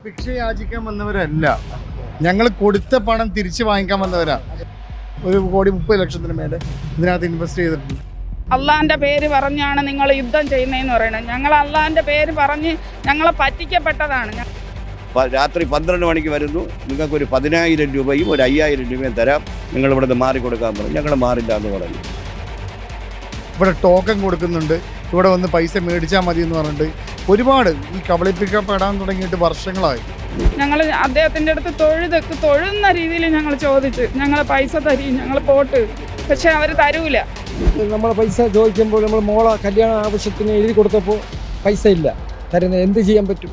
ഭിക്ഷ യാചിക്കാൻ വന്നവരല്ല, ഞങ്ങൾ കൊടുത്ത പണം തിരിച്ചു വാങ്ങിക്കാൻ വന്നവരാ. 1,30,00,000 മേലെ ഇതിനകത്ത് ഇൻവെസ്റ്റ് ചെയ്തിട്ടുണ്ട്. അള്ളാന്റെ പേര് പറഞ്ഞാണ് നിങ്ങൾ യുദ്ധം ചെയ്യുന്നതെന്ന് പറയുന്നത്. ഞങ്ങൾ അള്ളാന്റെ പേര് പറഞ്ഞ് ഞങ്ങളെ പറ്റിക്കപ്പെട്ടതാണ്. രാത്രി 12 മണിക്ക് വരുന്നു, നിങ്ങൾക്കൊരു 10,000 രൂപയും ഒരു 5,000 രൂപയും തരാം, നിങ്ങൾ ഇവിടുന്ന് മാറിക്കൊടുക്കാൻ പറഞ്ഞു. ഞങ്ങൾ മാറില്ല എന്ന് പറഞ്ഞു. ഇവിടെ ടോക്കൺ കൊടുക്കുന്നുണ്ട്, ഇവിടെ വന്ന് പൈസ മേടിച്ചാൽ മതി എന്ന് പറഞ്ഞിട്ട് ഒരുപാട് ഈ കബളിപ്പിക്കപ്പെടാൻ തുടങ്ങിയിട്ട് വർഷങ്ങളായി. ഞങ്ങൾ അദ്ദേഹത്തിൻ്റെ അടുത്ത് തൊഴുന്ന രീതിയിൽ ഞങ്ങൾ ചോദിച്ച് ഞങ്ങൾ പൈസ തരും, ഞങ്ങൾ പോട്ട്, പക്ഷെ അവർ തരൂല. നമ്മൾ പൈസ ചോദിക്കുമ്പോൾ നമ്മൾ മോളെ കല്യാണ ആവശ്യത്തിന് എഴുതി കൊടുത്തപ്പോൾ പൈസ ഇല്ല, തരുന്നത് എന്ത് ചെയ്യാൻ പറ്റും?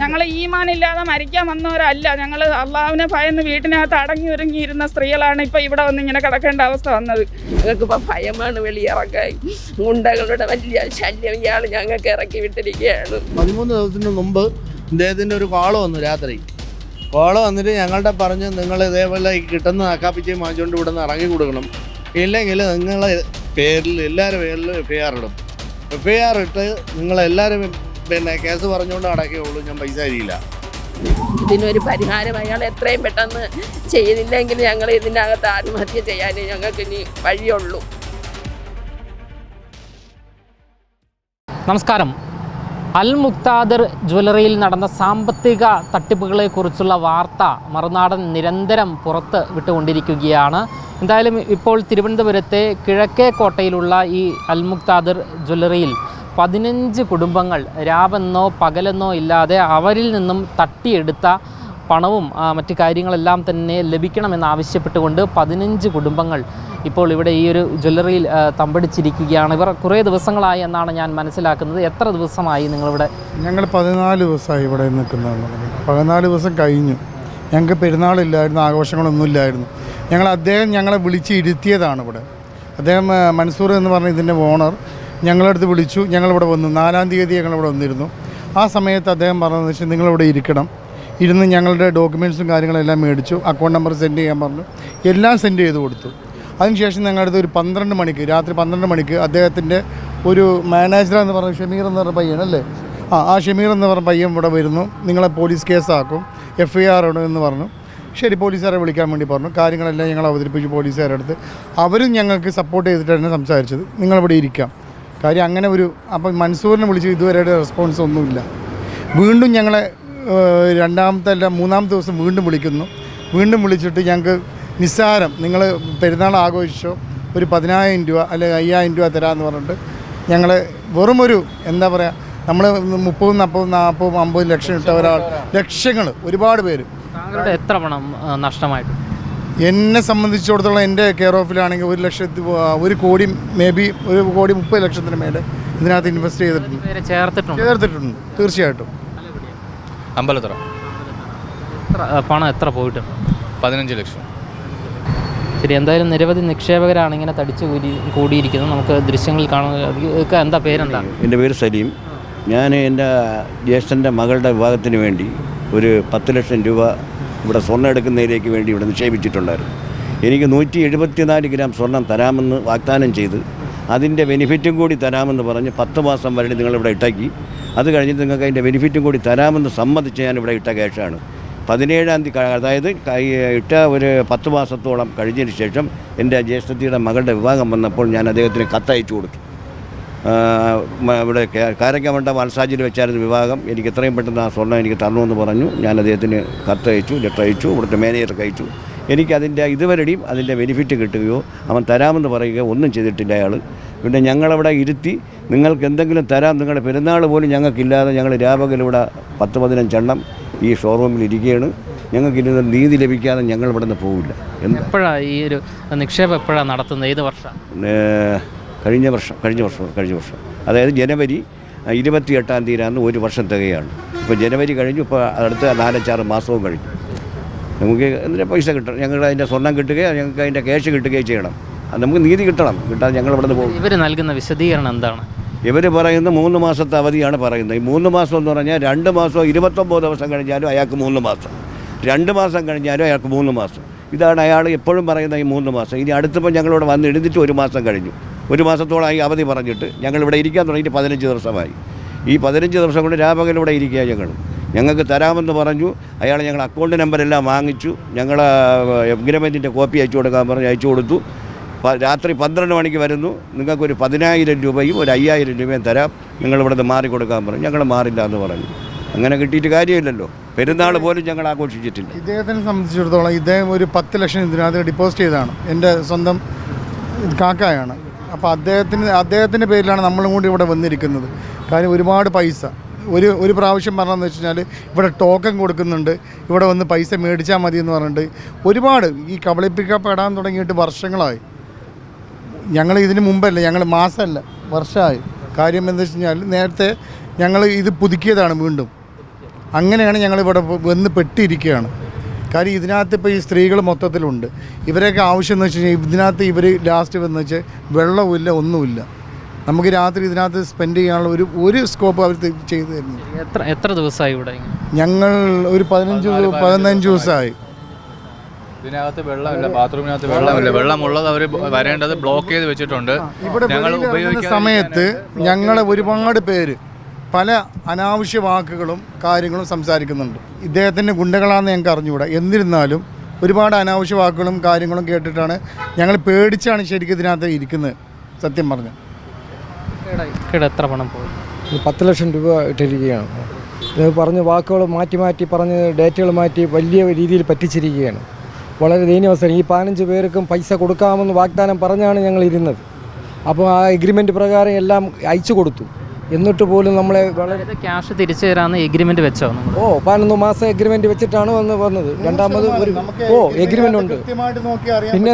ഞങ്ങൾ ഈമാനില്ലാതെ മരിക്കാൻ വന്നവരല്ല. ഞങ്ങൾ അള്ളാഹുവിനെ ഭയന്ന് വീട്ടിനകത്ത് അടങ്ങി ഒരുങ്ങിയിരുന്ന സ്ത്രീകളാണ് ഇപ്പം ഇവിടെ വന്ന് ഇങ്ങനെ കിടക്കേണ്ട അവസ്ഥ വന്നത്. ഞങ്ങൾക്കിപ്പോൾ ഭയമാണ് വെളിയിറക്കാൻ. ഗുണ്ടകളുടെ വലിയ ശല്യം ഇയാൾ ഞങ്ങൾക്ക് ഇറക്കി വിട്ടിരിക്കുകയാണ്. 13 ദിവസത്തിന് മുമ്പ് ഇദ്ദേഹത്തിൻ്റെ ഒരു കോള് വന്നു. രാത്രി കോള് വന്നിട്ട് ഞങ്ങളുടെ പറഞ്ഞ് നിങ്ങൾ ഇതേപോലെ കിട്ടുന്ന അക്കാപ്പിച്ചയും വാങ്ങിച്ചുകൊണ്ട് ഇവിടെ നിന്ന് ഇറങ്ങി കൊടുക്കണം, ഇല്ലെങ്കിൽ നിങ്ങളെ പേരിൽ എല്ലാവരുടെ പേരിൽ FIR ഇടും. FIR ഇട്ട് നിങ്ങളെല്ലാവരും കേസ് പറഞ്ഞുകൊണ്ട് അടയ്ക്കുകയുള്ളൂ, ഞാൻ പൈസ തരില്ല. ഇതിനൊരു പരിഹാരം അയാൾ എത്രയും പെട്ടെന്ന് ചെയ്തില്ലെങ്കിൽ ഞങ്ങൾ ഇതിനകത്ത് ആത്മഹത്യ ചെയ്യാനേ ഞങ്ങൾക്ക് ഇനി വഴിയുള്ളൂ. നമസ്കാരം. അൽ മുക്താദിർ ജ്വല്ലറിയിൽ നടന്ന സാമ്പത്തിക തട്ടിപ്പുകളെക്കുറിച്ചുള്ള വാർത്ത മറുനാടൻ നിരന്തരം പുറത്ത് വിട്ടുകൊണ്ടിരിക്കുകയാണ്. എന്തായാലും ഇപ്പോൾ തിരുവനന്തപുരത്തെ കിഴക്കേക്കോട്ടയിലുള്ള ഈ അൽ മുക്താദിർ ജ്വല്ലറിയിൽ 15 കുടുംബങ്ങൾ രാവെന്നോ പകലെന്നോ ഇല്ലാതെ അവരിൽ നിന്നും തട്ടിയെടുത്ത പണവും മറ്റു കാര്യങ്ങളെല്ലാം തന്നെ ലഭിക്കണമെന്നാവശ്യപ്പെട്ടുകൊണ്ട് 15 കുടുംബങ്ങൾ ഇപ്പോൾ ഇവിടെ ഈ ഒരു ജ്വല്ലറിയിൽ തമ്പടിച്ചിരിക്കുകയാണ്. ഇവർ കുറേ ദിവസങ്ങളായി എന്നാണ് ഞാൻ മനസ്സിലാക്കുന്നത്. എത്ര ദിവസമായി നിങ്ങളിവിടെ? ഞങ്ങൾ 14 ദിവസമായി ഇവിടെ നിൽക്കുന്നതെന്ന് പറഞ്ഞു. 14 ദിവസം കഴിഞ്ഞു. ഞങ്ങൾക്ക് പെരുന്നാളില്ലായിരുന്നു, ആഘോഷങ്ങളൊന്നുമില്ലായിരുന്നു. അദ്ദേഹം ഞങ്ങളെ വിളിച്ച് ഇരുത്തിയതാണ് ഇവിടെ. അദ്ദേഹം മൻസൂർ എന്ന് പറഞ്ഞ ഇതിൻ്റെ ഓണർ ഞങ്ങളടുത്ത് വിളിച്ചു. ഞങ്ങളിവിടെ വന്നു. 4-ാം തീയതി ഞങ്ങളിവിടെ വന്നിരുന്നു. ആ സമയത്ത് അദ്ദേഹം പറഞ്ഞതെന്ന് വെച്ചാൽ നിങ്ങളിവിടെ ഇരുന്ന് ഞങ്ങളുടെ ഡോക്യുമെൻറ്റ്സും കാര്യങ്ങളെല്ലാം മേടിച്ചു. അക്കൗണ്ട് നമ്പർ സെൻഡ് ചെയ്യാൻ പറഞ്ഞു. എല്ലാം സെൻഡ് ചെയ്ത് കൊടുത്തു. അതിനുശേഷം ഞങ്ങളടുത്ത് ഒരു 12 മണിക്ക്, രാത്രി 12 മണിക്ക് അദ്ദേഹത്തിൻ്റെ ഒരു മാനേജർ എന്ന് പറഞ്ഞ ഷമീർ എന്ന് പറഞ്ഞ പയ്യനല്ലേ, ആ ഷമീർ എന്ന് പറഞ്ഞ പയ്യൻ ഇവിടെ വരുന്നു, നിങ്ങളെ പോലീസ് കേസാക്കും, FIR ഇടും എന്ന് പറഞ്ഞു. ശരി, പോലീസുകാരെ വിളിക്കാൻ വേണ്ടി പറഞ്ഞു. കാര്യങ്ങളെല്ലാം ഞങ്ങൾ അവതരിപ്പിച്ചു പോലീസുകാരുടെ അടുത്ത്. അവരും ഞങ്ങൾക്ക് സപ്പോർട്ട് ചെയ്തിട്ടാണ് സംസാരിച്ചത്. നിങ്ങളിവിടെ ഇരിക്കാം കാര്യം അങ്ങനെ ഒരു. അപ്പം മൻസൂറിനെ വിളിച്ച് ഇതുവരെയുടെ റെസ്പോൺസ് ഒന്നുമില്ല. വീണ്ടും ഞങ്ങളെ 3-ാമത്തെ ദിവസം വീണ്ടും വിളിക്കുന്നു. വീണ്ടും വിളിച്ചിട്ട് ഞങ്ങൾക്ക് നിസ്സാരം, നിങ്ങൾ പെരുന്നാൾ ആഘോഷിച്ചോ, ഒരു 10,000 രൂപ അല്ലെങ്കിൽ 5,000 രൂപ തരാമെന്ന് പറഞ്ഞിട്ട് ഞങ്ങളെ വെറുമൊരു എന്താ പറയുക, നമ്മൾ 30, 40, 50 ലക്ഷം ഇട്ട ഒരാൾ, ലക്ഷങ്ങൾ, ഒരുപാട് പേര്. താങ്കളുടെ എത്ര പണം നഷ്ടമായിട്ട്? എന്നെ സംബന്ധിച്ചിടത്തോളം എൻ്റെ കെയർ ഓഫിലാണെങ്കിൽ 1 കോടി, മേ ബി 1,30,00,000 മേലെ ഇതിനകത്ത് ഇൻവെസ്റ്റ് ചെയ്തിട്ടുണ്ട്. ചേർത്തിട്ടുണ്ട് തീർച്ചയായിട്ടും. അമ്പലത്തറ. പണം എത്ര പോയിട്ടുണ്ട്? 15 ലക്ഷം. ശരി, എന്തായാലും നിരവധി നിക്ഷേപകരാണ് ഇങ്ങനെ തടിച്ചു കൂടിയിരിക്കുന്നത്. നമുക്ക് ദൃശ്യങ്ങളിൽ കാണുക. എന്താ പേരെന്താ? എൻ്റെ പേര് സലീം. ഞാൻ എൻ്റെ ജ്യേഷ്ഠൻ്റെ മകളുടെ വിവാഹത്തിന് വേണ്ടി ഒരു 10 ലക്ഷം രൂപ ഇവിടെ സ്വർണ്ണം എടുക്കുന്നതിലേക്ക് വേണ്ടി ഇവിടെ നിക്ഷേപിച്ചിട്ടുണ്ടായിരുന്നു. എനിക്ക് 174 ഗ്രാം സ്വർണം തരാമെന്ന് വാഗ്ദാനം ചെയ്ത് അതിൻ്റെ ബെനിഫിറ്റും കൂടി തരാമെന്ന് പറഞ്ഞ് 10 മാസം വരെ നിങ്ങളിവിടെ ഇട്ടാക്കി. അത് കഴിഞ്ഞിട്ട് നിങ്ങൾക്ക് അതിൻ്റെ ബെനിഫിറ്റും കൂടി തരാമെന്ന് സമ്മതിച്ച് ഞാനിവിടെ ഇട്ട ക്യാഷാണ്. 17-ാം തീയതി, അതായത് ഇട്ട ഒരു 10 മാസത്തോളം കഴിഞ്ഞതിന് ശേഷം എൻ്റെ ജ്യേഷ്ഠത്തിയുടെ മകളുടെ വിവാഹം വന്നപ്പോൾ ഞാൻ അദ്ദേഹത്തിന് കത്തയച്ചു കൊടുത്തു. ഇവിടെ കാരക്കമണ്ട മൽസാജിൽ വെച്ചായിരുന്നു വിവാഹം. എനിക്ക് എത്രയും പെട്ടെന്ന് ആ സ്വർണ്ണം എനിക്ക് തരണമെന്ന് പറഞ്ഞു. ഞാൻ അദ്ദേഹത്തിന് കത്തയച്ചു, ലെറ്റർ അയച്ചു, ഇവിടുത്തെ മാനേജർക്ക് അയച്ചു. എനിക്കതിൻ്റെ ഇതുവരെയും അതിൻ്റെ ബെനിഫിറ്റ് കിട്ടുകയോ അവൻ തരാമെന്ന് പറയുകയോ ഒന്നും ചെയ്തിട്ടില്ല അയാൾ. പിന്നെ ഞങ്ങളവിടെ ഇരുത്തി, നിങ്ങൾക്ക് എന്തെങ്കിലും തരാം, നിങ്ങളുടെ പെരുന്നാൾ പോലും ഞങ്ങൾക്കില്ലാതെ ഞങ്ങൾ രാപകലിവിടെ 10-15 എണ്ണം ഈ ഷോറൂമിൽ ഇരിക്കുകയാണ്. ഞങ്ങൾക്ക് ഇതിന് നീതി ലഭിക്കാതെ ഞങ്ങൾ ഇവിടെ നിന്ന് പോവില്ല. എപ്പോഴാണ് ഈ ഒരു നിക്ഷേപം എപ്പോഴാണ് നടത്തുന്നത്? ഏത് വർഷം? കഴിഞ്ഞ വർഷം അതായത് ജനുവരി 28-ാം തീയതിയാണ് 1 വർഷം തികയാണ്. ഇപ്പോൾ ജനുവരി കഴിഞ്ഞു, ഇപ്പോൾ അടുത്ത 4-6 മാസവും കഴിഞ്ഞു. നമുക്ക് എന്തിനാ പൈസ കിട്ടണം, ഞങ്ങൾ അതിൻ്റെ സ്വർണ്ണം കിട്ടുകയോ ഞങ്ങൾക്ക് അതിൻ്റെ ക്യാഷ് കിട്ടുകയോ ചെയ്യണം. അത് നമുക്ക് നീതി കിട്ടണം. കിട്ടാതെ ഞങ്ങൾ ഇവിടെ നിന്ന് പോകും. ഇവർ നൽകുന്ന വിശദീകരണം എന്താണ്? ഇവർ പറയുന്ന 3 മാസത്തെ അവധിയാണ് പറയുന്നത്. ഈ 3 മാസം എന്ന് പറഞ്ഞാൽ 2 മാസമോ 29 ദിവസം കഴിഞ്ഞാലും അയാൾക്ക് 3 മാസം, 2 മാസം കഴിഞ്ഞാലും അയാൾക്ക് 3 മാസം. ഇതാണ് അയാൾ എപ്പോഴും പറയുന്ന ഈ 3 മാസം. ഇനി അടുത്തിപ്പോൾ ഞങ്ങളിവിടെ വന്ന് എഴുതിയിട്ട് 1 മാസം കഴിഞ്ഞു. 1 മാസത്തോളമായി അവധി പറഞ്ഞിട്ട് ഞങ്ങളിവിടെ ഇരിക്കാൻ തുടങ്ങിയിട്ട് 15 ദിവസമായി. ഈ 15 ദിവസം കൊണ്ട് രാപകലിവിടെ ഇരിക്കുക. ഞങ്ങൾക്ക് തരാമെന്ന് പറഞ്ഞു. അയാൾ ഞങ്ങൾ അക്കൗണ്ട് നമ്പരെല്ലാം വാങ്ങിച്ചു. ഞങ്ങൾ എഗ്രിമെൻറ്റിൻ്റെ കോപ്പി അയച്ചു കൊടുക്കാൻ പറഞ്ഞു, അയച്ചു കൊടുത്തു. രാത്രി 12 മണിക്ക് വരുന്നു, നിങ്ങൾക്കൊരു 10,000 രൂപയും ഒരു 5,000 രൂപയും തരാം, നിങ്ങളിവിടുന്ന് മാറിക്കൊടുക്കാൻ പറഞ്ഞു. ഞങ്ങൾ മാറില്ല എന്ന് പറഞ്ഞു. അങ്ങനെ കിട്ടിയിട്ട് കാര്യമില്ലല്ലോ. പെരുന്നാൾ പോലും ഞങ്ങൾ ആഘോഷിച്ചിട്ടില്ല. ഇദ്ദേഹത്തിനെ സംബന്ധിച്ചിടത്തോളം ഇദ്ദേഹം ഒരു 10 ലക്ഷം ഇതിനകത്ത് ഡെപ്പോസിറ്റ് ചെയ്തതാണ്. എൻ്റെ സ്വന്തം കാക്കയാണ്. അപ്പോൾ അദ്ദേഹത്തിൻ്റെ പേരിലാണ് നമ്മളും കൂടി ഇവിടെ വന്നിരിക്കുന്നത്. കാര്യം ഒരുപാട് പൈസ ഒരു പ്രാവശ്യം പറഞ്ഞതെന്ന് വെച്ച് കഴിഞ്ഞാൽ ഇവിടെ ടോക്കൺ കൊടുക്കുന്നുണ്ട്, ഇവിടെ വന്ന് പൈസ മേടിച്ചാൽ മതി എന്ന് പറഞ്ഞിട്ട് ഒരുപാട് ഈ കബളിപ്പിക്കപ്പെടാൻ തുടങ്ങിയിട്ട് വർഷങ്ങളായി. ഞങ്ങൾ ഇതിന് മുമ്പല്ല, ഞങ്ങൾ മാസമല്ല വർഷമായി. കാര്യം എന്താ വെച്ച് കഴിഞ്ഞാൽ നേരത്തെ ഞങ്ങൾ ഇത് പുതുക്കിയതാണ് വീണ്ടും. അങ്ങനെയാണ് ഞങ്ങളിവിടെ വന്ന് പെട്ടിരിക്കുകയാണ്. കാര്യം ഇതിനകത്ത് ഇപ്പോൾ ഈ സ്ത്രീകൾ മൊത്തത്തിലുണ്ട്. ഇവരെയൊക്കെ ആവശ്യം എന്ന് വെച്ച് കഴിഞ്ഞാൽ ഇതിനകത്ത് ഇവർ ലാസ്റ്റ് വന്ന് വെച്ചാൽ വെള്ളവുമില്ല, ഒന്നുമില്ല. നമുക്ക് രാത്രി ഇതിനകത്ത് സ്പെൻഡ് ചെയ്യാനുള്ള ഒരു സ്കോപ്പ് അവർ ചെയ്തു തരുന്നു. എത്ര ദിവസമായി ഇവിടെ? ഞങ്ങൾ ഒരു 15 ദിവസമായി. ഇതിനകത്ത് വെള്ളമില്ല, ബാത്റൂമിനകത്ത് വെള്ളമില്ല. വെള്ളമുള്ളത് അവർ വരേണ്ടത് ബ്ലോക്ക് ചെയ്ത് വെച്ചിട്ടുണ്ട്. ഇവിടെ ഞങ്ങൾ ഉപയോഗിക്കുന്ന സമയത്ത് ഞങ്ങൾ ഒരുപാട് പേര് പല അനാവശ്യ വാക്കുകളും കാര്യങ്ങളും സംസാരിക്കുന്നുണ്ട്. ഇദ്ദേഹത്തിൻ്റെ ഗുണ്ടകളാണെന്ന് ഞങ്ങൾക്ക് അറിഞ്ഞുകൂടാ. എന്നിരുന്നാലും ഒരുപാട് അനാവശ്യ വാക്കുകളും കാര്യങ്ങളും കേട്ടിട്ടാണ് ഞങ്ങൾ പേടിച്ചാണ് ശരിക്കും ഇതിനകത്ത് ഇരിക്കുന്നത്. സത്യം പറഞ്ഞു എത്ര പണം പോയി? 10 ലക്ഷം രൂപ ഇട്ടിരിക്കുകയാണ്. ഇത് പറഞ്ഞ് വാക്കുകൾ മാറ്റി പറഞ്ഞ് ഡേറ്റുകൾ മാറ്റി വലിയ രീതിയിൽ പറ്റിച്ചിരിക്കുകയാണ്. വളരെ ദയനീയാവസ്ഥ. ഈ 15 പേർക്കും പൈസ കൊടുക്കാമെന്ന് വാഗ്ദാനം പറഞ്ഞാണ് ഞങ്ങൾ ഇരുന്നത്. അപ്പോൾ ആ എഗ്രിമെൻറ്റ് പ്രകാരം എല്ലാം അയച്ചു കൊടുത്തു. എന്നിട്ട് പോലും നമ്മളെ വളരെ ക്യാഷ് തിരിച്ചു തരാമെന്ന് എഗ്രിമെൻറ്റ് വെച്ചോ? 11 മാസം എഗ്രിമെൻറ്റ് വെച്ചിട്ടാണ് വന്നത്. രണ്ടാമത് എഗ്രിമെൻ്റ് ഉണ്ട്. പിന്നെ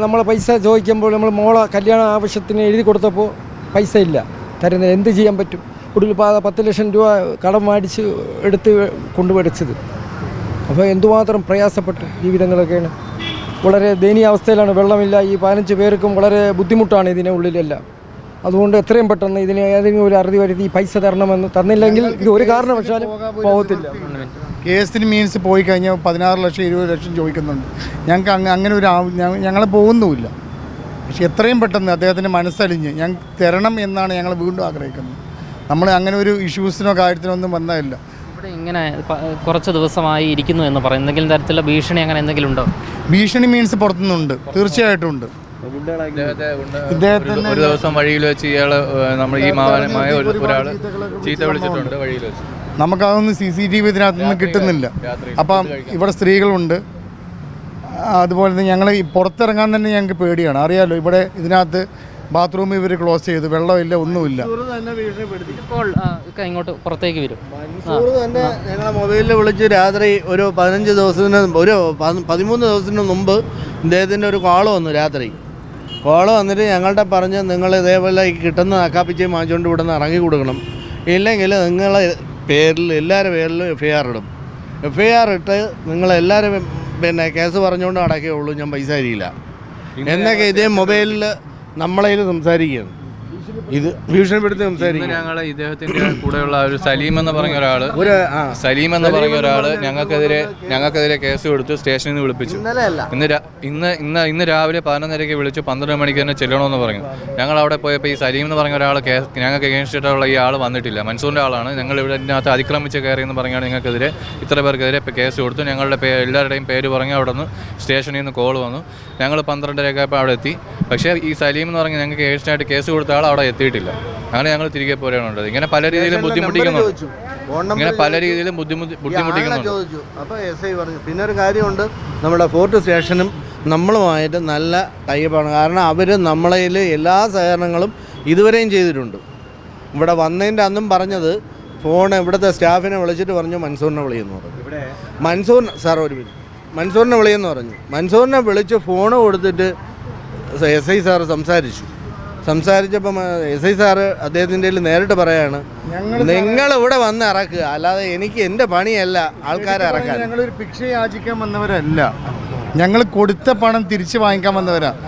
നമ്മളെ പൈസ ചോദിക്കുമ്പോൾ നമ്മൾ മോളെ കല്യാണ ആവശ്യത്തിന് എഴുതി കൊടുത്തപ്പോൾ പൈസ ഇല്ല, തരുന്നത്. എന്ത് ചെയ്യാൻ പറ്റും? ഒടുവിൽ 10 ലക്ഷം രൂപ കടം മേടിച്ച് എടുത്ത് കൊണ്ടുപോയിച്ചത്. അപ്പോൾ എന്തുമാത്രം പ്രയാസപ്പെട്ടു ജീവിതങ്ങളൊക്കെയാണ്. വളരെ ദയനീയാവസ്ഥയിലാണ്. വെള്ളമില്ല. ഈ 15 പേർക്കും വളരെ ബുദ്ധിമുട്ടാണ് ഇതിനെ ഉള്ളിലെല്ലാം. അതുകൊണ്ട് എത്രയും പെട്ടെന്ന് ഇതിന് ഏതെങ്കിലും ഒരു അറുതി വരുത്തി ഈ പൈസ തരണമെന്ന്. തന്നില്ലെങ്കിൽ ഇത് ഒരു കാരണവശാലും പോകത്തില്ല. കേസിന് മീൻസ് പോയി കഴിഞ്ഞാൽ 16 ലക്ഷം 20 ലക്ഷം ചോദിക്കുന്നുണ്ട്. ഞങ്ങൾക്ക് അങ്ങനെ ഒരു ഞങ്ങൾ പോകുന്നുമില്ല. പക്ഷെ എത്രയും പെട്ടെന്ന് അദ്ദേഹത്തിൻ്റെ മനസ്സലിഞ്ഞ് ഞങ്ങൾക്ക് തരണം എന്നാണ് ഞങ്ങൾ വീണ്ടും ആഗ്രഹിക്കുന്നത്. നമ്മൾ അങ്ങനെ ഒരു ഇഷ്യൂസിനോ കാര്യത്തിനോ ഒന്നും വന്നതല്ല. ഇവിടെ ഇങ്ങനെ കുറച്ച് ദിവസമായി ഇരിക്കുന്നു എന്ന് പറയും. എന്തെങ്കിലും തരത്തിലുള്ള ഭീഷണി അങ്ങനെ എന്തെങ്കിലും ഉണ്ടോ? ഭീഷണി മീൻസ് പുറത്തുനിന്നുണ്ട്, തീർച്ചയായിട്ടും ഉണ്ട്. ഇദ്ദേഹത്തിന് ഒരു ദിവസം വഴിയിൽ വെച്ച് ഇയാള് നമ്മൾ ഈ മാവനമായ ഒരാൾ ചീത്ത വിളിച്ചിട്ടുണ്ട് വഴിയിൽ വെച്ച്. നമുക്കതൊന്നും CCTV ഇതിനകത്തൊന്നും കിട്ടുന്നില്ല. അപ്പം ഇവിടെ സ്ത്രീകളുണ്ട്. അതുപോലെ തന്നെ ഞങ്ങൾ ഈ പുറത്തിറങ്ങാൻ തന്നെ ഞങ്ങൾക്ക് പേടിയാണ്. അറിയാമല്ലോ, ഇവിടെ ഇതിനകത്ത് ബാത്റൂം ഇവർ ക്ലോസ് ചെയ്തു, വെള്ളമില്ല, ഒന്നുമില്ല. ഇപ്പോൾ ഇങ്ങോട്ട് പുറത്തേക്ക് വരും. തന്നെ ഞങ്ങളെ മൊബൈലിൽ വിളിച്ച് രാത്രി ഒരു 13 ദിവസത്തിന് മുമ്പ് ഇദ്ദേഹത്തിൻ്റെ ഒരു കോള് വന്നു. രാത്രി കോള് വന്നിട്ട് ഞങ്ങളുടെ പറഞ്ഞ് നിങ്ങൾ ഇതേപോലെ കിട്ടുന്ന അക്കാപ്പിച്ചയും വാങ്ങിച്ചുകൊണ്ട് ഇവിടെ നിന്ന് ഇറങ്ങി കൊടുക്കണം, ഇല്ലെങ്കിൽ നിങ്ങളെ പേരിൽ എല്ലാവരുടെ പേരിലും FIR ഇടും. FIR ഇട്ട് നിങ്ങളെല്ലാവരും പിന്നെ കേസ് പറഞ്ഞുകൊണ്ട് അടക്കുകയുള്ളൂ, ഞാൻ പൈസ തരില്ല എന്നൊക്കെ ഇതേ മൊബൈലിൽ നമ്മളതിൽ സംസാരിക്കുകയാണ്. ഇത് ഭീഷണിപ്പെടുത്തി സംസാരിക്കും. ഞങ്ങൾ ഇദ്ദേഹത്തിന്റെ കൂടെയുള്ള ഒരു സലീം എന്ന് പറഞ്ഞ ഒരാള് ഞങ്ങൾക്കെതിരെ കേസ് കൊടുത്ത് സ്റ്റേഷനിൽ നിന്ന് വിളിപ്പിച്ചു. ഇന്ന് രാവിലെ 11:30 വിളിച്ചു 12 മണിക്ക് തന്നെ ചെല്ലണമെന്ന് പറഞ്ഞു. ഞങ്ങൾ അവിടെ പോയപ്പോൾ ഈ സലീം എന്ന് പറഞ്ഞ ഒരാൾ ഞങ്ങൾക്ക് എഗെയിൻസ്റ്റായിട്ടുള്ള ഈ ആൾ വന്നിട്ടില്ല. മൻസൂറിൻ്റെ ആളാണ്. ഞങ്ങൾ ഇവിടെ ഇതിനകത്ത് അതിക്രമിച്ച് കയറിയെന്ന് പറഞ്ഞാണ് ഞങ്ങൾക്കെതിരെ ഇത്ര പേർക്കെതിരെ കേസ് കൊടുത്തു. ഞങ്ങളുടെ എല്ലാവരുടെയും പേര് പറഞ്ഞ് അവിടെ നിന്ന് സ്റ്റേഷനിൽ നിന്ന് കോൾ വന്നു. ഞങ്ങൾ 12:30 അവിടെ എത്തി. പക്ഷേ ഈ സലീം എന്ന് പറഞ്ഞാൽ ഞങ്ങൾക്ക് എഗെയിൻസ്റ്റായിട്ട് കേസ് കൊടുത്ത ആൾ അവിടെ എത്തിയിട്ടില്ല. അങ്ങനെ ഞങ്ങൾ തിരികെ പോരാനുണ്ട്. ഇങ്ങനെ പല രീതിയിലും ബുദ്ധിമുട്ടിക്കുന്നുണ്ട്. അപ്പോൾ SI പറഞ്ഞു. പിന്നെ ഒരു കാര്യമുണ്ട്, നമ്മുടെ ഫോർട്ട് സ്റ്റേഷനും നമ്മളുമായിട്ട് നല്ല ടൈപ്പാണ്. കാരണം അവർ നമ്മളതിൽ എല്ലാ സഹകരണങ്ങളും ഇതുവരെയും ചെയ്തിട്ടുണ്ട്. ഇവിടെ വന്നതിൻ്റെ അന്നും പറഞ്ഞത് ഇവിടുത്തെ സ്റ്റാഫിനെ വിളിച്ചിട്ട് പറഞ്ഞു മൻസൂറിനെ വിളിയെന്ന് പറഞ്ഞു. മൻസൂറിനെ വിളിയെന്ന് പറഞ്ഞു. മൻസൂറിനെ വിളിച്ച് ഫോണ് കൊടുത്തിട്ട് SI സാറ് സംസാരിച്ചപ്പം SI സാറ് അദ്ദേഹത്തിൻ്റെ നേരിട്ട് പറയാണ്, നിങ്ങൾ ഇവിടെ വന്ന് ഇറക്കുക, അല്ലാതെ എൻ്റെ പണിയല്ല ആൾക്കാരെ ഇറക്കാൻ. ഞങ്ങളൊരു ഭിക്ഷ യാചിക്കാൻ വന്നവരല്ല, ഞങ്ങൾ കൊടുത്ത പണം തിരിച്ച് വാങ്ങിക്കാൻ വന്നവരാണ്.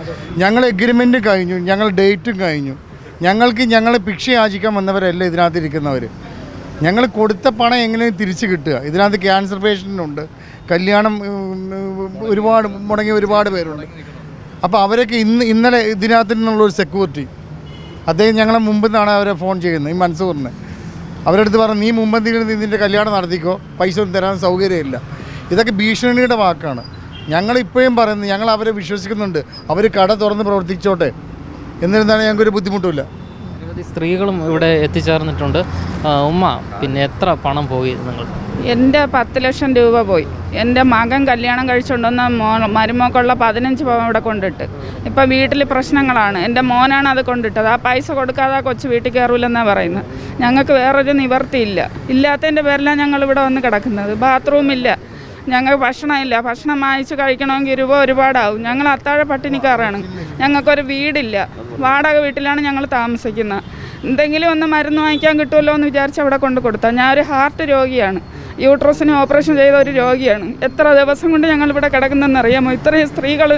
ഞങ്ങൾ എഗ്രിമെൻറ്റ് കഴിഞ്ഞു, ഞങ്ങൾ ഡേറ്റും കഴിഞ്ഞു. ഞങ്ങൾ ഭിക്ഷ യാചിക്കാൻ വന്നവരല്ല ഇതിനകത്ത് ഇരിക്കുന്നവർ. ഞങ്ങൾ കൊടുത്ത പണം എങ്ങനെയും തിരിച്ച് കിട്ടുക. ഇതിനകത്ത് ക്യാൻസർ പേഷ്യൻ്റുണ്ട്, കല്യാണം ഒരുപാട് മുടങ്ങിയ ഒരുപാട് പേരുണ്ട്. അപ്പോൾ അവരൊക്കെ ഇന്നലെ ഇതിനകത്ത് നിന്നുള്ളൊരു സെക്യൂരിറ്റി അദ്ദേഹം ഞങ്ങളെ മുമ്പിൽ നിന്നാണ് അവരെ ഫോൺ ചെയ്യുന്നത്, ഈ മൻസൂറിന്. അവരുടെ അടുത്ത് പറഞ്ഞു നീ മുമ്പെന്തെങ്കിലും നിൻ്റെ കല്യാണം നടത്തിക്കോ, പൈസ ഒന്നും തരാൻ സൗകര്യമില്ല. ഇതൊക്കെ ഭീഷണിയുടെ വാക്കാണ്. ഞങ്ങളിപ്പോഴും പറയുന്നത് ഞങ്ങൾ അവരെ വിശ്വസിക്കുന്നുണ്ട്, അവർ കട തുറന്ന് പ്രവർത്തിച്ചോട്ടെ, എന്നിരുന്നാലും ഞങ്ങൾക്കൊരു ബുദ്ധിമുട്ടില്ല. നിരവധി സ്ത്രീകളും ഇവിടെ എത്തിച്ചേർന്നിട്ടുണ്ട്. ഉമ്മ, പിന്നെ എത്ര പണം പോയി നിങ്ങൾ? എൻ്റെ 10 ലക്ഷം രൂപ പോയി. എൻ്റെ മകൻ കല്യാണം കഴിച്ചുകൊണ്ടുവന്ന മരുമക്കുള്ള 15 പവൻ ഇവിടെ കൊണ്ടിട്ട്. ഇപ്പം വീട്ടിൽ പ്രശ്നങ്ങളാണ്. എൻ്റെ മോനാണ് അത് കൊണ്ടിട്ടത്. ആ പൈസ കൊടുക്കാതെ ആ കൊച്ചു വീട്ടിൽ കയറൂലെന്നാണ് പറയുന്നത്. ഞങ്ങൾക്ക് വേറൊരു നിവർത്തിയില്ല. ഇല്ലാത്തതിൻ്റെ പേരിലാണ് ഞങ്ങളിവിടെ വന്ന് കിടക്കുന്നത്. ബാത്റൂമില്ല, ഞങ്ങൾക്ക് ഭക്ഷണമില്ല. ഭക്ഷണം വാങ്ങിച്ച് കഴിക്കണമെങ്കിൽ രൂപ ഒരുപാടാവും. ഞങ്ങൾ അത്താഴ പട്ടിണിക്കാരാണ്. ഞങ്ങൾക്കൊരു വീടില്ല, വാടക വീട്ടിലാണ് ഞങ്ങൾ താമസിക്കുന്നത്. എന്തെങ്കിലും ഒന്ന് മരുന്ന് വാങ്ങിക്കാൻ കിട്ടുമല്ലോ എന്ന് വിചാരിച്ച് അവിടെ കൊണ്ട് കൊടുത്താൽ. ഞാനൊരു ഹാർട്ട് രോഗിയാണ്, യൂട്രസിന് ഓപ്പറേഷൻ ചെയ്ത ഒരു രോഗിയാണ്. എത്ര ദിവസം കൊണ്ട് ഞങ്ങളിവിടെ കിടക്കുന്നതെന്ന് അറിയാമോ? ഇത്രയും സ്ത്രീകൾ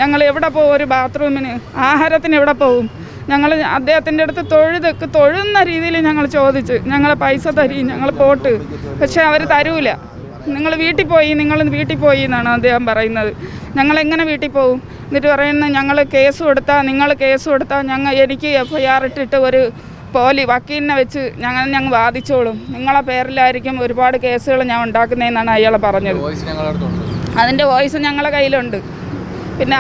ഞങ്ങൾ എവിടെ പോകും? ഒരു ബാത്റൂമിന്, ആഹാരത്തിന് എവിടെ പോകും? ഞങ്ങൾ അദ്ദേഹത്തിൻ്റെ അടുത്ത് തൊഴുന്ന രീതിയിൽ ഞങ്ങൾ ചോദിച്ച് ഞങ്ങളെ പൈസ തരും, ഞങ്ങൾ പോട്ട്, പക്ഷേ അവർ തരൂല. നിങ്ങൾ വീട്ടിൽ പോയി എന്നാണ് അദ്ദേഹം പറയുന്നത്. ഞങ്ങളെങ്ങനെ വീട്ടിൽ പോകും? എന്നിട്ട് പറയുന്നത് നിങ്ങൾ കേസ് കൊടുത്താൽ എനിക്ക് FIR ഇട്ടിട്ട് ഒരു വക്കീലിനെ വെച്ച് ഞങ്ങൾ വാദിച്ചോളും, നിങ്ങളെ പേരിലായിരിക്കും ഒരുപാട് കേസുകൾ ഞാൻ ഉണ്ടാക്കുന്നതെന്നാണ് അയാൾ പറഞ്ഞത്. അതിൻ്റെ വോയിസ് ഞങ്ങളുടെ കയ്യിലുണ്ട്. പിന്നെ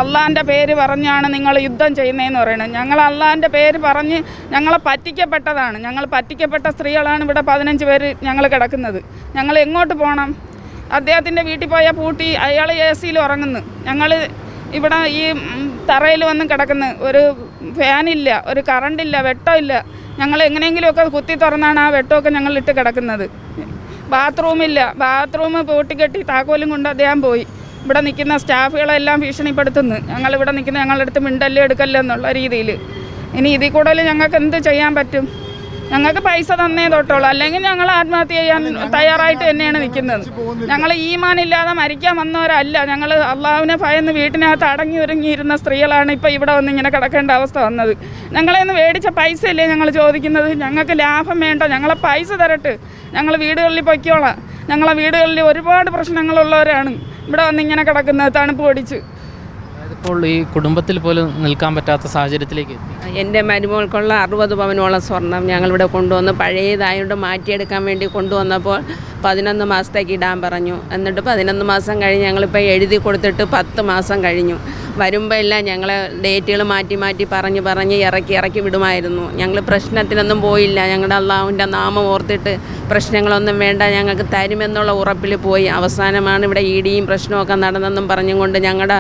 അള്ളാൻ്റെ പേര് പറഞ്ഞാണ് നിങ്ങൾ യുദ്ധം ചെയ്യുന്നതെന്ന് പറയുന്നത്. ഞങ്ങൾ അള്ളാൻ്റെ പേര് പറഞ്ഞ് ഞങ്ങളെ പറ്റിക്കപ്പെട്ടതാണ്. ഞങ്ങൾ പറ്റിക്കപ്പെട്ട സ്ത്രീകളാണ് ഇവിടെ 15 പേര് ഞങ്ങൾ കിടക്കുന്നത്. ഞങ്ങൾ എങ്ങോട്ട് പോകണം? അദ്ദേഹത്തിൻ്റെ വീട്ടിൽ പോയാൽ പൂട്ടി, അയാൾ AC ഉറങ്ങുന്നു. ഞങ്ങൾ ഇവിടെ ഈ തറയിൽ വന്ന് കിടക്കുന്നു. ഒരു ഫാനില്ല, ഒരു കറണ്ടില്ല, വെട്ടമില്ല. ഞങ്ങൾ എങ്ങനെയെങ്കിലുമൊക്കെ കുത്തി തുറന്നാണ് ആ വെട്ടമൊക്കെ ഞങ്ങൾ ഇട്ട് കിടക്കുന്നത്. ബാത്റൂമില്ല, ബാത്റൂം പൂട്ടിക്കെട്ടി താക്കോലും കൊണ്ട് അദ്ദേഹം പോയി. ഇവിടെ നിൽക്കുന്ന സ്റ്റാഫുകളെല്ലാം ഭീഷണിപ്പെടുത്തുന്നു. ഞങ്ങളിവിടെ നിൽക്കുന്ന ഞങ്ങളുടെ അടുത്ത് മിണ്ടല്ലേ എടുക്കല്ലോ എന്നുള്ള രീതിയിൽ. ഇനി ഇതിൽ കൂടുതൽ ഞങ്ങൾക്ക് എന്ത് ചെയ്യാൻ പറ്റും? ഞങ്ങൾക്ക് പൈസ തന്നേ തൊട്ടുള്ളൂ, അല്ലെങ്കിൽ ഞങ്ങൾ ആത്മഹത്യ ചെയ്യാൻ തയ്യാറായിട്ട് തന്നെയാണ് നിൽക്കുന്നത്. ഞങ്ങൾ ഈമാനില്ലാതെ മരിക്കാൻ വന്നവരല്ല. ഞങ്ങൾ അള്ളാഹുവിനെ ഭയന്ന് വീട്ടിനകത്ത് അടങ്ങി ഒരുങ്ങിയിരുന്ന സ്ത്രീകളാണ് ഇപ്പോൾ ഇവിടെ വന്ന് ഇങ്ങനെ കിടക്കേണ്ട അവസ്ഥ വന്നത്. ഞങ്ങളെന്ന് മേടിച്ച പൈസ അല്ലേ ഞങ്ങൾ ചോദിക്കുന്നത്? ഞങ്ങൾക്ക് ലാഭം വേണ്ട, ഞങ്ങളെ പൈസ തരട്ട്, ഞങ്ങൾ വീടുകളിൽ പൊയ്ക്കോളാം. ഞങ്ങളെ വീടുകളിൽ ഒരുപാട് പ്രശ്നങ്ങളുള്ളവരാണ് ഇവിടെ വന്ന് ഇങ്ങനെ കിടക്കുന്നത്, തണുപ്പ് പൊടിച്ച്. ഇപ്പോൾ ഈ കുടുംബത്തിൽ പോലും നിൽക്കാൻ പറ്റാത്ത സാഹചര്യത്തിലേക്ക് എൻ്റെ മരുമകൾക്കുള്ള 60 പവനോളം സ്വർണം ഞങ്ങളിവിടെ കൊണ്ടുവന്ന് പഴയതായതുകൊണ്ട് മാറ്റിയെടുക്കാൻ വേണ്ടി കൊണ്ടുവന്നപ്പോൾ 11 മാസത്തേക്ക് ഇടാൻ പറഞ്ഞു. എന്നിട്ട് 11 മാസം കഴിഞ്ഞ് ഞങ്ങളിപ്പോൾ എഴുതി കൊടുത്തിട്ട് 10 മാസം കഴിഞ്ഞു. വരുമ്പോൾ എല്ലാം ഞങ്ങളെ ഡേറ്റുകൾ മാറ്റി പറഞ്ഞ് ഇറക്കി വിടുമായിരുന്നു. ഞങ്ങൾ പ്രശ്നത്തിനൊന്നും പോയില്ല. ഞങ്ങളുടെ അള്ളാഹുവിൻ്റെ നാമം ഓർത്തിട്ട് പ്രശ്നങ്ങളൊന്നും വേണ്ട, ഞങ്ങൾക്ക് തരുമെന്നുള്ള ഉറപ്പിൽ പോയി. അവസാനമാണ് ഇവിടെ EDയും പ്രശ്നമൊക്കെ നടന്നെന്നും പറഞ്ഞും കൊണ്ട് ഞങ്ങളുടെ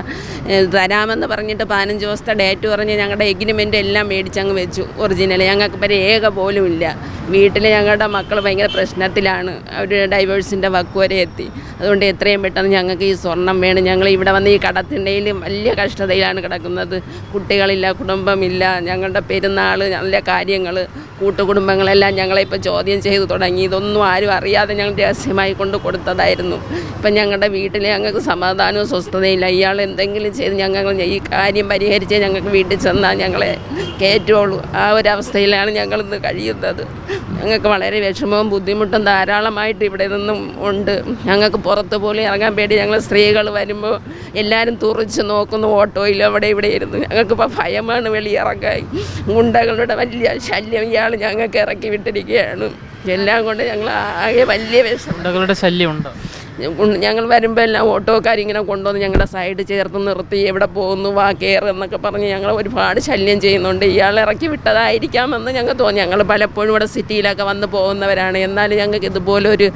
തരാമെന്ന് പറഞ്ഞിട്ട് 15 ദിവസത്തെ ഡേറ്റ് പറഞ്ഞ് ഞങ്ങളുടെ എഗ്രിമെൻ്റ് എല്ലാം മേടിച്ചങ്ങ് വെച്ചു. ഒറിജിനൽ ഞങ്ങൾക്ക് ഇപ്പോൾ രേഖ പോലും ഇല്ല. വീട്ടിൽ ഞങ്ങളുടെ മക്കൾ ഭയങ്കര പ്രശ്നത്തിലാണ്, അവർ ഡൈവേഴ്സിൻ്റെ വക്ക് വരെ എത്തി. അതുകൊണ്ട് എത്രയും പെട്ടെന്ന് ഞങ്ങൾക്ക് ഈ സ്വർണം വേണം. ഞങ്ങൾ ഇവിടെ വന്ന് ഈ കടത്തിൻ്റെയിൽ വലിയ കഷ്ടതയിലാണ് കിടക്കുന്നത്. കുട്ടികളില്ല, കുടുംബമില്ല. ഞങ്ങളുടെ പെരുന്നാൾ, നല്ല കാര്യങ്ങൾ, കൂട്ടുകുടുംബങ്ങളെല്ലാം ഞങ്ങളെ ഇപ്പോൾ ചോദ്യം ചെയ്തു തുടങ്ങി. ഇതൊന്നും ആരും അറിയാതെ ഞങ്ങൾ രഹസ്യമായി കൊണ്ട് കൊടുത്തതായിരുന്നു. ഇപ്പം ഞങ്ങളുടെ വീട്ടിൽ ഞങ്ങൾക്ക് സമാധാനവും സ്വസ്ഥതയില്ല. ഇയാൾ എന്തെങ്കിലും ചെയ്ത് ഞങ്ങൾ ഈ കാര്യം പരിഹരിച്ച് ഞങ്ങൾക്ക് വീട്ടിൽ ചെന്നാൽ ഞങ്ങളെ കയറ്റുള്ളൂ. ആ ഒരു അവസ്ഥയിലാണ് ഞങ്ങളിന്ന് കഴിയുന്നത്. ഞങ്ങൾക്ക് വളരെ വിഷമവും ബുദ്ധിമുട്ടും ധാരാളമായിട്ട് ഇവിടെ നിന്നും ഉണ്ട്. ഞങ്ങൾക്ക് പുറത്ത് പോലും ഇറങ്ങാൻ പേടി. ഞങ്ങൾ സ്ത്രീകൾ വരുമ്പോൾ എല്ലാവരും തുറിച്ച് നോക്കുന്നു, ഓട്ടോയിൽ അവിടെ ഇവിടെ ഇരുന്ന്. ഞങ്ങൾക്കിപ്പോൾ ഭയമാണ് വെളിയിറങ്ങാൻ. ഗുണ്ടകളുടെ വലിയ ശല്യം ഇയാൾ ഞങ്ങൾക്ക് ഇറക്കി വിട്ടിരിക്കുകയാണ്. എല്ലാം കൊണ്ട് ഞങ്ങൾ ആകെ വലിയ വിഷമം. ഗുണ്ടകളുടെ ശല്യമുണ്ടോ? ഞങ്ങൾ വരുമ്പോൾ എല്ലാം ഓട്ടോക്കാരിങ്ങനെ കൊണ്ടുവന്ന് ഞങ്ങളുടെ സൈഡ് ചേർത്ത് നിർത്തി എവിടെ പോകുന്നു വാ കയറ് എന്നൊക്കെ പറഞ്ഞ് ഞങ്ങൾ ഒരുപാട് ശല്യം ചെയ്യുന്നുണ്ട്. ഇയാൾ ഇറക്കി വിട്ടതായിരിക്കാമെന്ന് ഞങ്ങൾക്ക് തോന്നി. ഞങ്ങൾ പലപ്പോഴും ഇവിടെ സിറ്റിയിലൊക്കെ വന്ന് പോകുന്നവരാണ്. എന്നാലും ഞങ്ങൾക്ക് ഇതുപോലൊരു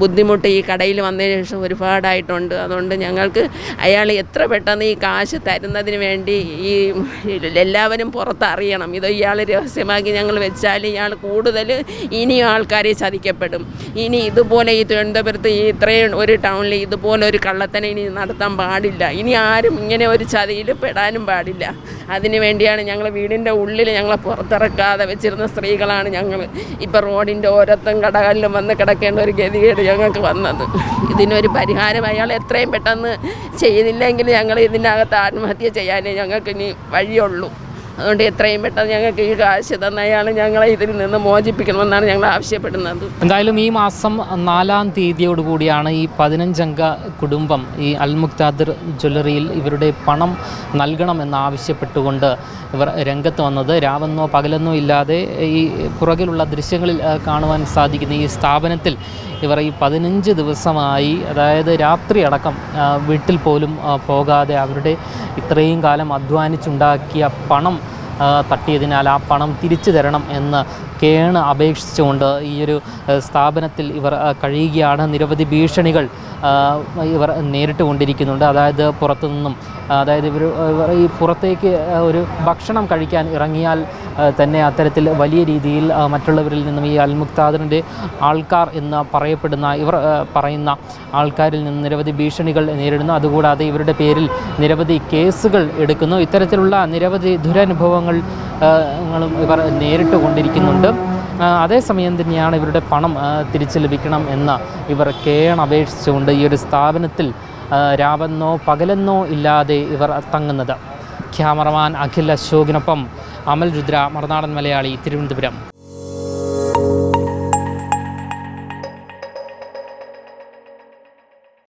ബുദ്ധിമുട്ട് ഈ കടയിൽ വന്നതിന് ശേഷം ഒരുപാടായിട്ടുണ്ട്. അതുകൊണ്ട് ഞങ്ങൾക്ക് അയാൾ എത്ര പെട്ടെന്ന് ഈ കാശ് തരുന്നതിന് വേണ്ടി ഈ എല്ലാവരും പുറത്തറിയണം. ഇത് ഇയാൾ രഹസ്യമാക്കി ഞങ്ങൾ വെച്ചാൽ ഇയാൾ കൂടുതൽ ഇനിയും ആൾക്കാരെ ചതിക്കപ്പെടും. ഇനി ഇതുപോലെ ഈ തിരുവനന്തപുരത്ത് ഈ ഇത്രയും ഒരു ടൗണിൽ ഇതുപോലെ ഒരു കള്ളത്തനെ ഇനി നടത്താൻ പാടില്ല. ഇനി ആരും ഇങ്ങനെ ഒരു ചതിയിൽ പെടാനും പാടില്ല. അതിന് വേണ്ടിയാണ് ഞങ്ങൾ വീടിൻ്റെ ഉള്ളിൽ ഞങ്ങളെ പുറത്തിറക്കാതെ വെച്ചിരുന്ന സ്ത്രീകളാണ് ഞങ്ങൾ. ഇപ്പം റോഡിൻ്റെ ഓരത്തും കടകളിലും വന്ന് കിടക്കേണ്ട ഒരു ഗതികേട് ഞങ്ങൾക്ക് വന്നത്. ഇതിനൊരു പരിഹാരം അയാൾ എത്രയും പെട്ടെന്ന് ചെയ്തില്ലെങ്കിൽ ഞങ്ങൾ ഇതിനകത്ത് ആത്മഹത്യ ചെയ്യാനേ ഞങ്ങൾക്ക് ഇനി വഴിയുള്ളൂ. അതുകൊണ്ട് എത്രയും പെട്ടെന്ന് ഞങ്ങൾക്ക് ഈ കാശ് തന്ന അയാൾ ഞങ്ങളെ ഇതിൽ നിന്ന് മോചിപ്പിക്കണമെന്നാണ് ഞങ്ങൾ ആവശ്യപ്പെടുന്നത്. എന്തായാലും ഈ മാസം 4-ാം തീയതിയോടുകൂടിയാണ് ഈ 15-അംഗ കുടുംബം ഈ അൽ മുക്താദിർ ജ്വല്ലറിയിൽ ഇവരുടെ പണം നൽകണമെന്നാവശ്യപ്പെട്ടുകൊണ്ട് ഇവർ രംഗത്ത് വന്നത്. രാവെന്നോ പകലെന്നോ ഇല്ലാതെ ഈ പുറകിലുള്ള ദൃശ്യങ്ങളിൽ കാണുവാൻ സാധിക്കുന്ന ഈ സ്ഥാപനത്തിൽ ഇവർ ഈ 15 ദിവസമായി, അതായത് രാത്രി അടക്കം വീട്ടിൽ പോലും പോകാതെ അവരുടെ ഇത്രയും കാലം അധ്വാനിച്ചുണ്ടാക്കിയ പണം തട്ടിയതിനാൽ ആ പണം തിരിച്ചു തരണം എന്ന് കേണ് അപേക്ഷിച്ചുകൊണ്ട് ഈ ഒരു സ്ഥാപനത്തിൽ ഇവർ കഴിയുകയാണ്. നിരവധി ഭീഷണികൾ ഇവർ നേരിട്ട് കൊണ്ടിരിക്കുന്നുണ്ട്. അതായത് പുറത്തുനിന്നും, അതായത് ഇവർ ഈ പുറത്തേക്ക് ഒരു ഭക്ഷണം കഴിക്കാൻ ഇറങ്ങിയാൽ തന്നെ അത്തരത്തിൽ വലിയ രീതിയിൽ മറ്റുള്ളവരിൽ നിന്നും ഈ അൽ മുക്താദിറിൻ്റെ ആൾക്കാർ എന്ന് പറയപ്പെടുന്ന ഇവർ പറയുന്ന ആൾക്കാരിൽ നിന്ന് നിരവധി ഭീഷണികൾ നേരിടുന്നു. അതുകൂടാതെ ഇവരുടെ പേരിൽ നിരവധി കേസുകൾ എടുക്കുന്നു. ഇത്തരത്തിലുള്ള നിരവധി ദുരനുഭവങ്ങളും ഇവർ നേരിട്ട് കൊണ്ടിരിക്കുന്നുണ്ട്. അതേസമയം തന്നെയാണ് ഇവരുടെ പണം തിരിച്ചു ലഭിക്കണം എന്ന് ഇവർ കേണപേക്ഷിച്ചുകൊണ്ട് ഈ ഒരു സ്ഥാപനത്തിൽ രാവെന്നോ പകലെന്നോ ഇല്ലാതെ ഇവർ തങ്ങുന്നത്. ക്യാമറമാൻ അഖിൽ അശോകിനൊപ്പം അമൽ രുദ്ര, മറുനാടൻ മലയാളി, തിരുവനന്തപുരം.